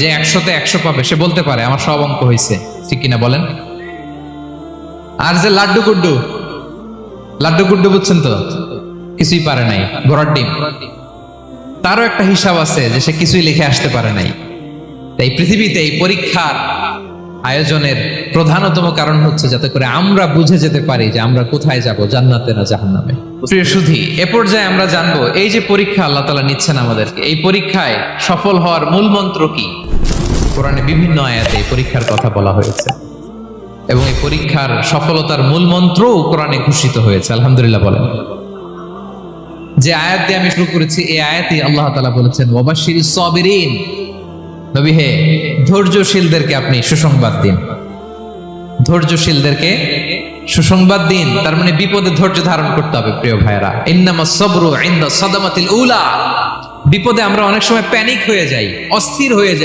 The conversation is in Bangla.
যে 100-তে 100 পাবে সে বলতে পারে আমার সব অঙ্ক হয়েছে, ঠিক কিনা বলেন? আর যে লাড্ডু গুড্ডু বুঝছেন তো, কিছুই পারে নাই, ঘোড়ার ডিম, তারও একটা হিসাব আছে যে সে কিছুই লিখে আসতে পারে নাই। তাই পৃথিবীতে এই পরীক্ষার আয়োজনের প্রধানতম কারণ হচ্ছে যাতে করে আমরা বুঝে যেতে পারি যে আমরা কোথায় যাব, জান্নাতে না জাহান্নামে। প্রিয় সুধী, এ পর্যায়ে আমরা জানবো এই যে পরীক্ষা আল্লাহ তাআলা নিচ্ছেন আমাদেরকে, এই পরীক্ষায় সফল হওয়ার মূল মন্ত্র কি? কোরআনে বিভিন্ন আয়াতে এই পরীক্ষার কথা বলা হয়েছে এবং এই পরীক্ষার সফলতার মূল মন্ত্রও কোরআনে ঘোষিত হয়েছে। আলহামদুলিল্লাহ বলেন। যে আয়াত দিয়ে আমি শুরু করেছি এই আয়াতে আল্লাহ তাআলা বলেছেন ওয়াবাশশিরিস সাবিরিন, নবী হে ধৈর্যশীলদেরকে আপনি সুসংবাদ দিন। ধৈর্যশীলদেরকে সুসংবাদ দিন, তার মানে বিপদে ধৈর্য ধারণ করতে হবে। প্রিয় ভাইরা, ইন্নামাস সাবরু ইনদা সাদামাতিল উলা, বিপদে আমরা অনেক সময় প্যানিক হয়ে যাই, অস্থির হয়ে যাই।